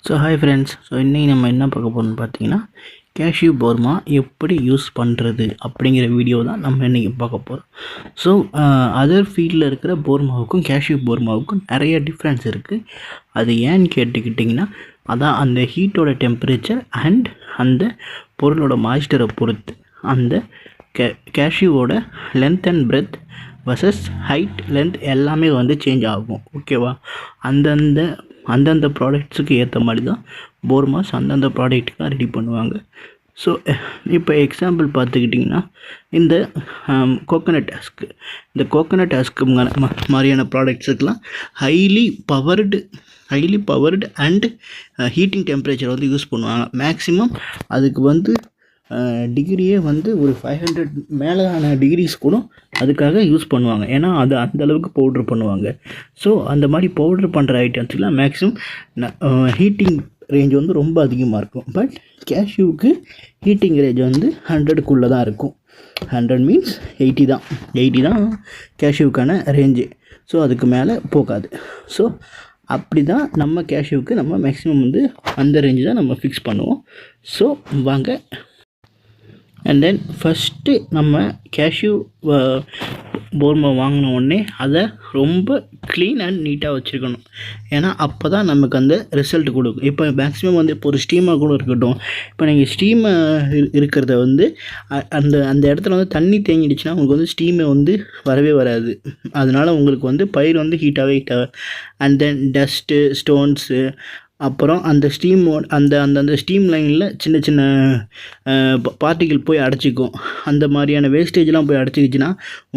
So hi friends. So இன்றைக்கி நம்ம என்ன பார்க்க போகிறோம்னு பார்த்தீங்கன்னா, கேஷ்யூ போர்மா எப்படி யூஸ் பண்ணுறது அப்படிங்கிற வீடியோ தான் நம்ம இன்றைக்கி பார்க்க போகிறோம். ஸோ அதர் ஃபீல்டில் இருக்கிற போர்மாவுக்கும் கேஷ்யூ போர்மாவுக்கும் நிறைய டிஃப்ரென்ஸ் இருக்குது. அது ஏன்னு கேட்டுக்கிட்டிங்கன்னா, அதான் அந்த ஹீட்டோட டெம்பரேச்சர் அண்ட் அந்த பொருளோட மாய்ஸ்டரை பொறுத்து அந்த கேஷ்யூவோட length and breadth versus height length எல்லாமே வந்து சேஞ்ச் ஆகும். ஓகேவா? அந்தந்த ப்ராடக்ட்ஸுக்கு ஏற்ற மாதிரி தான் போர்மாஸ் அந்தந்த ப்ராடக்ட்டுக்கு ரெடி பண்ணுவாங்க. ஸோ இப்போ எக்ஸாம்பிள் பார்த்துக்கிட்டிங்கன்னா, இந்த கோகோனட் ஹஸ்க்கு மாதிரியான ப்ராடக்ட்ஸுக்கெலாம் highly powered and heating temperature வந்து யூஸ் பண்ணுவாங்க. மேக்ஸிமம் அதுக்கு வந்து டிகிரியே வந்து ஒரு 500 மேலான டிகிரிஸ் கூட அதுக்காக யூஸ் பண்ணுவாங்க. ஏன்னா அது அந்தளவுக்கு பவுட்ரு பண்ணுவாங்க. ஸோ அந்த மாதிரி பவுட்ரு பண்ணுற ஐட்டம்ஸ்லாம் மேக்ஸிமம் ஹீட்டிங் ரேஞ்ச் வந்து ரொம்ப அதிகமாக இருக்கும். பட் கேஷ்யூவுக்கு ஹீட்டிங் ரேஞ்ச் வந்து 100க்குள்ளே தான் இருக்கும். 100 மீன்ஸ் 80 தான் கேஷ்யூவுக்கான ரேஞ்சு. ஸோ அதுக்கு மேலே போகாது. ஸோ அப்படி தான் நம்ம கேஷ்யூவுக்கு நம்ம மேக்ஸிமம் வந்து அந்த ரேஞ்சு தான் நம்ம ஃபிக்ஸ் பண்ணுவோம். ஸோ வாங்க. அண்ட் தென் ஃபஸ்ட்டு நம்ம கேஷ்யூ போர்மா வாங்கின உடனே அதை ரொம்ப க்ளீன் அண்ட் நீட்டாக வச்சுருக்கணும். ஏன்னா அப்போ தான் நமக்கு அந்த ரிசல்ட் கொடுக்கும். இப்போ மேக்ஸிமம் வந்து இப்போ ஒரு ஸ்டீமாக கூட இருக்கட்டும், இப்போ நீங்கள் ஸ்டீமை இருக்கிறத வந்து அந்த இடத்துல வந்து தண்ணி தேங்கிடுச்சுன்னா உங்களுக்கு வந்து ஸ்டீமை வந்து வரவே வராது. அதனால் உங்களுக்கு வந்து பயிர் வந்து ஹீட்டாகவே அண்ட் தென் டஸ்ட்டு, ஸ்டோன்ஸு, அப்புறம் அந்த ஸ்டீமோட அந்த ஸ்டீம் லைனில் சின்ன சின்ன பார்ட்டிகிள் போய் அடைச்சிக்கும். அந்த மாதிரியான வேஸ்டேஜ்லாம் போய் அடைச்சிக்கிச்சின்னா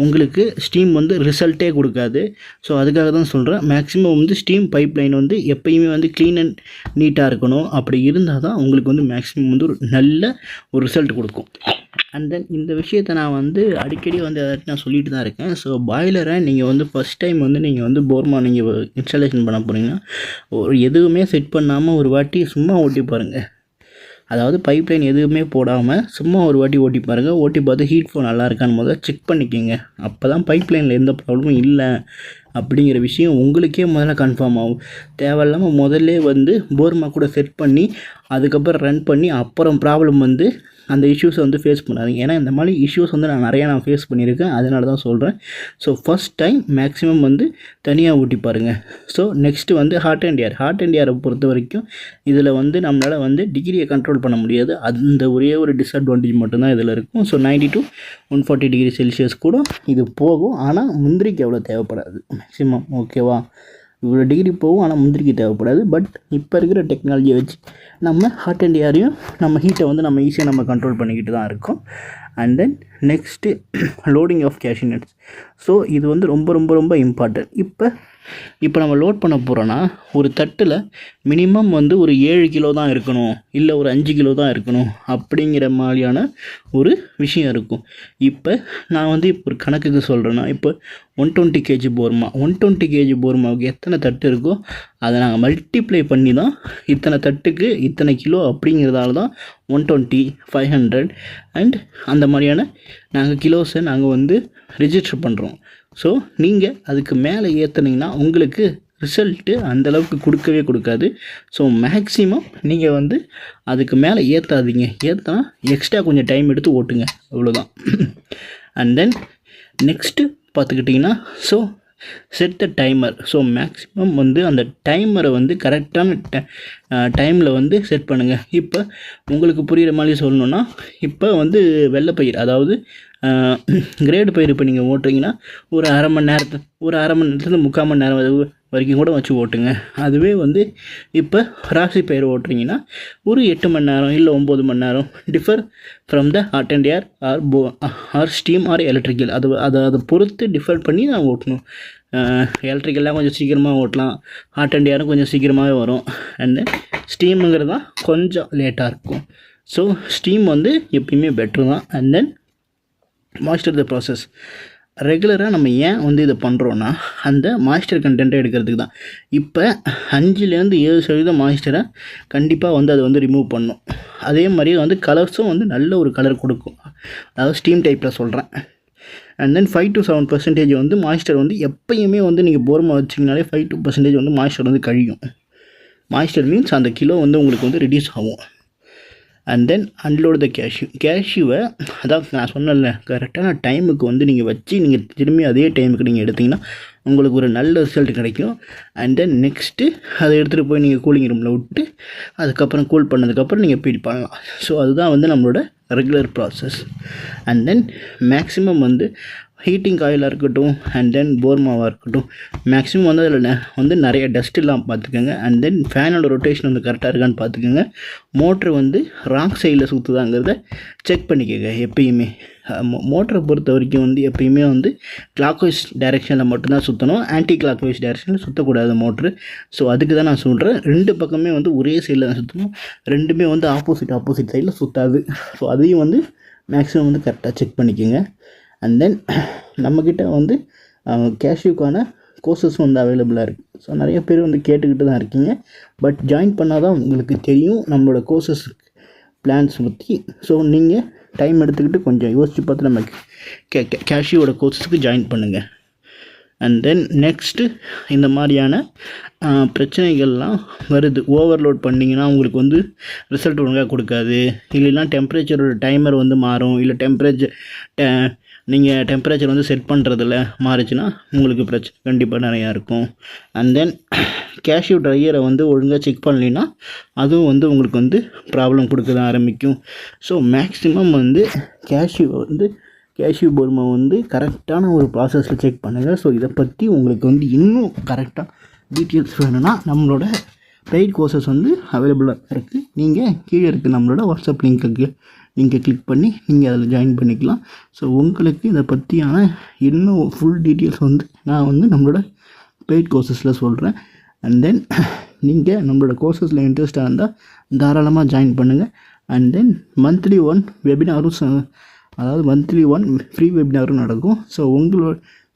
உங்களுக்கு ஸ்டீம் வந்து ரிசல்ட்டே கொடுக்காது. ஸோ அதுக்காக தான் சொல்கிறேன், மேக்ஸிமம் வந்து ஸ்டீம் பைப் லைன் வந்து எப்பயுமே வந்து க்ளீன் அண்ட் நீட்டாக இருக்கணும். அப்படி இருந்தால் தான் உங்களுக்கு வந்து மேக்ஸிமம் வந்து ஒரு நல்ல ஒரு ரிசல்ட் கொடுக்கும். அண்ட் தென் இந்த விஷயத்தை நான் வந்து அடிக்கடி வந்து அதாட்டி நான் சொல்லிட்டு தான் இருக்கேன். ஸோ பாய்லரை நீங்கள் வந்து ஃபஸ்ட் டைம் வந்து நீங்கள் வந்து போர்மா நீங்கள் இன்ஸ்டாலேஷன் பண்ண போகிறீங்கன்னா, எதுவுமே செட் பண்ணாமல் ஒரு வாட்டி சும்மா ஓட்டி பாருங்கள். அதாவது பைப் லைன் எதுவுமே போடாமல் சும்மா ஒரு வாட்டி ஓட்டி பாருங்கள். ஓட்டி பார்த்து ஹீட் ஃப்ளோ நல்லா இருக்கான்னு முதல்ல செக் பண்ணிக்கோங்க. அப்போ தான் பைப் லைனில் எந்த ப்ராப்ளமும் இல்லை அப்படிங்கிற விஷயம் உங்களுக்கே முதல்ல கன்ஃபார்ம் ஆகும். தேவையில்லாமல் முதல்ல வந்து போர்மா கூட செட் பண்ணி அதுக்கப்புறம் ரன் பண்ணி அப்புறம் ப்ராப்ளம் வந்து அந்த இஷ்யூஸை வந்து ஃபேஸ் பண்ணாதீங்க. ஏன்னா இந்த மாதிரி இஷ்யூஸ் வந்து நான் ஃபேஸ் பண்ணியிருக்கேன். அதனால தான் சொல்கிறேன். ஸோ ஃபஸ்ட் டைம் மேக்ஸிமம் வந்து தனியாக ஊட்டி பாருங்கள். ஸோ நெக்ஸ்ட்டு வந்து ஹாட் அண்ட் ஏரை பொறுத்த வரைக்கும் இதில் வந்து நம்மளால் வந்து டிகிரியை கண்ட்ரோல் பண்ண முடியாது. அந்த ஒரே ஒரு டிஸ்அட்வான்டேஜ் மட்டும்தான் இதில் இருக்கும். ஸோ 90 to 140 டிகிரி செல்சியஸ் கூட இது போகும். ஆனால் முந்திரிக்கு எவ்வளோ தேவைப்படாது மேக்ஸிமம். ஓகேவா? இவ்வளோ டிகிரி போகும், ஆனால் முந்திரிக்கு தேவைப்படாது. பட் இப்போ இருக்கிற டெக்னாலஜியை வச்சு நம்ம ஹாட் அண்ட் ஏரையும் நம்ம ஹீட்டை வந்து நம்ம ஈஸியாக நம்ம கண்ட்ரோல் பண்ணிக்கிட்டு தான் இருக்கோம். And then next loading of cashew nuts. So இது வந்து ரொம்ப ரொம்ப ரொம்ப இம்பார்ட்டன்ட். இப்போ நம்ம லோட் பண்ண போகிறோன்னா ஒரு தட்டில் மினிமம் வந்து ஒரு 7 கிலோ தான் இருக்கணும், இல்லை ஒரு 5 கிலோ தான் இருக்கணும் அப்படிங்கிற மாதிரியான ஒரு விஷயம் இருக்கும். இப்போ நான் வந்து இப்போ ஒரு கணக்குக்கு சொல்கிறேன்னா, இப்போ 120 kg போர்மா 120 kg போர்மாவுக்கு எத்தனை தட்டு இருக்கோ அதை நாங்கள் மல்டிப்ளை பண்ணி தான் இத்தனை தட்டுக்கு இத்தனை கிலோ அப்படிங்கிறதால தான் 120, 500 அண்ட் அந்த மாதிரியான நாங்கள் கிலோஸை நாங்கள் வந்து ரிஜிஸ்டர் பண்ணுறோம். ஸோ நீங்கள் அதுக்கு மேலே ஏற்றுனீங்கன்னா உங்களுக்கு ரிசல்ட்டு அந்தளவுக்கு கொடுக்காது. ஸோ மேக்ஸிமம் நீங்கள் வந்து அதுக்கு மேலே ஏற்றாதீங்க. ஏற்றினா எக்ஸ்ட்ரா கொஞ்சம் டைம் எடுத்து ஓட்டுங்க, அவ்வளோதான். அண்ட் தென் நெக்ஸ்ட்டு பார்த்துக்கிட்டிங்கன்னா, ஸோ செட் த டைமர். ஸோ மேக்ஸிமம் வந்து அந்த டைமரை வந்து கரெக்டான டைமில் வந்து செட் பண்ணுங்கள். இப்போ உங்களுக்கு புரிகிற மாதிரி சொல்லணுன்னா, இப்போ வந்து வெள்ளைப்பயிர் அதாவது கிரேடு பயிர் இப்போ நீங்கள் ஓட்டுறீங்கன்னா ஒரு அரை மணி நேரத்துலேருந்து 3/4 மணி நேரம் வரைக்கும் கூட வச்சு ஓட்டுங்க. அதுவே வந்து இப்போ ராசி பயிர் ஓட்டுறீங்கன்னா ஒரு 8 மணி நேரம் இல்லை 9 மணி நேரம், differ from the hot and air or steam or electrical. அதை பொறுத்து டிஃபர் பண்ணி நான் ஓட்டணும். எலக்ட்ரிக்கல்லாம் கொஞ்சம் சீக்கிரமாக ஓட்டலாம், ஹாட் அண்ட் ஏரும் கொஞ்சம் சீக்கிரமாகவே வரும். அண்ட் தென் ஸ்டீமுங்கிறது தான் கொஞ்சம் லேட்டாக இருக்கும். ஸோ ஸ்டீம் வந்து எப்பயுமே பெட்ரு தான். And then moisture the process. ரெகுலராக நம்ம ஏன் வந்து இதை பண்ணுறோன்னா அந்த மாய்ஸ்டர் கண்டென்ட்டை எடுக்கிறதுக்கு தான். இப்போ 5-7% மாய்ஸ்டரை கண்டிப்பாக வந்து அதை வந்து ரிமூவ் பண்ணும். அதே மாதிரி வந்து கலர்ஸும் வந்து நல்ல ஒரு கலர் கொடுக்கும். அதாவது ஸ்டீம் டைப்பில் சொல்கிறேன். அண்ட் தென் 5 to 7% வந்து மாய்ஸ்டர் வந்து எப்பயுமே வந்து நீங்கள் போர்மா வச்சிங்கனாலே 5-2% வந்து மாய்ஸ்டர் வந்து கழியும். மாய்ஸ்டர் மீன்ஸ் அந்த கிலோ வந்து உங்களுக்கு வந்து ரெடியூஸ் ஆகும். அண்ட் தென் அன்லோட் த கேஷ்யூவை அதான் நான் சொன்னேன்ல, கரெக்டான டைமுக்கு வந்து நீங்கள் வச்சு நீங்கள் திரும்பி அதே டைமுக்கு நீங்கள் எடுத்திங்கன்னா உங்களுக்கு ஒரு நல்ல ரிசல்ட் கிடைக்கும். அண்ட் தென் நெக்ஸ்ட்டு அதை எடுத்துகிட்டு போய் நீங்கள் கூலிங் ரூமில் விட்டு அதுக்கப்புறம் கூல் பண்ணதுக்கப்புறம் நீங்கள் ஃபீல் பண்ணலாம். ஸோ அதுதான் வந்து நம்மளோட regular process. And then maximum வந்து ஹீட்டிங் ஆயிலாக இருக்கட்டும் அண்ட் தென் போர்மாவாக இருக்கட்டும், மேக்ஸிமம் வந்து அதில் வந்து நிறைய டஸ்ட் இல்லாமல் பார்த்துக்கோங்க. அண்ட் தென் ஃபேனோட ரொட்டேஷன் வந்து கரெக்டாக இருக்கான்னு பார்த்துக்கோங்க. மோட்ரு வந்து ராங் சைடில் சுற்றுதாங்கிறத செக் பண்ணிக்கோங்க எப்பயுமே. மோட்டரை பொறுத்த வரைக்கும் வந்து எப்பயுமே வந்து கிளாக் வைஸ் டைரெக்ஷனில் மட்டும்தான் சுற்றணும், ஆன்டி கிளாக் வைஸ் டைரெக்ஷனில் சுற்றக்கூடாது மோட்ரு. ஸோ அதுக்கு தான் நான் சொல்கிறேன், 2 பக்கமே வந்து ஒரே சைடில் தான் சுற்றணும், 2மே வந்து ஆப்போசிட் சைடில் சுற்றாது. ஸோ அதையும் வந்து மேக்ஸிமம் வந்து கரெக்டாக செக் பண்ணிக்கோங்க. அண்ட் தென் நம்மக்கிட்ட வந்து கேஷ்யூக்கான கோர்சஸ் வந்து அவைலபிளாக இருக்குது. ஸோ நிறைய பேர் வந்து கேட்டுக்கிட்டு தான் இருக்கீங்க. பட் ஜாயின் பண்ணால் தான் உங்களுக்கு தெரியும் நம்மளோட கோர்சஸ் பிளான்ஸ் பற்றி. ஸோ நீங்கள் டைம் எடுத்துக்கிட்டு கொஞ்சம் யோசித்து பார்த்து நம்ம கேஷ்யூவோட கோர்சஸ்க்கு ஜாயின் பண்ணுங்கள். அண்ட் தென் நெக்ஸ்ட்டு இந்த மாதிரியான பிரச்சனைகள்லாம் வருது. ஓவர்லோட் பண்ணிங்கன்னா உங்களுக்கு வந்து ரிசல்ட் ஒழுங்காக கொடுக்காது, இல்லைன்னா டெம்பரேச்சரோட டைமர் வந்து மாறும், இல்லை நீங்கள் டெம்பரேச்சர் வந்து செட் பண்ணுறதில் மாறிச்சுன்னா உங்களுக்கு பிரச்சனை கண்டிப்பாக நிறையா இருக்கும். அண்ட் தென் கேஷ்யூ ட்ரையரை வந்து ஒழுங்காக செக் பண்ணலைன்னா அதுவும் வந்து உங்களுக்கு வந்து ப்ராப்ளம் கொடுக்க தான் ஆரம்பிக்கும். ஸோ மேக்ஸிமம் வந்து கேஷ்யூ போர்மா வந்து கரெக்டான ஒரு ப்ராசஸில் செக் பண்ணுங்கள். ஸோ இதை பற்றி உங்களுக்கு வந்து இன்னும் கரெக்டாக டீட்டெயில்ஸ் வேணும்னா நம்மளோட பெய்ட் கோர்சஸ் வந்து அவைலபிளாக இருக்குது. நீங்கள் கீழே இருக்குது நம்மளோட வாட்ஸ்அப் லிங்க்குக்கு நீங்கள் கிளிக் பண்ணி நீங்கள் அதில் ஜாயின் பண்ணிக்கலாம். ஸோ உங்களுக்கு இதை பற்றியான இன்னும் ஃபுல் டீட்டெயில்ஸ் வந்து நான் வந்து நம்மளோட பெய்ட் கோர்சஸில் சொல்கிறேன். அண்ட் தென் நீங்கள் நம்மளோட கோர்சஸில் இன்ட்ரெஸ்டாக இருந்தால் தாராளமாக ஜாயின் பண்ணுங்கள். அண்ட் தென் மந்த்லி 1 வெபினாரும் அதாவது மந்த்லி 1 ஃப்ரீ வெபினாரும் நடக்கும்.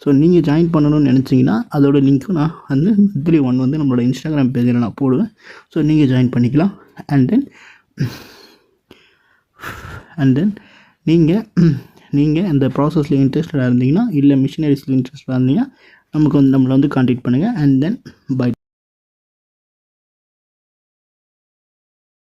ஸோ நீங்கள் ஜாயின் பண்ணணும்னு நினச்சிங்கன்னா அதோட லிங்க்கும் நான் வந்து மந்த்லி 1 வந்து நம்மளோட இன்ஸ்டாகிராம் பேஜில் நான் போடுவேன். ஸோ நீங்கள் ஜாயின் பண்ணிக்கலாம். அண்ட் தென் நீங்கள் அந்த ப்ராசஸில் இன்ட்ரெஸ்டடாக இருந்தீங்கன்னா, இல்லை மிஷினரிஸில் இன்ட்ரெஸ்டாக இருந்தீங்கன்னா நம்மளை வந்து கான்டாக்ட் பண்ணுங்கள். And then by.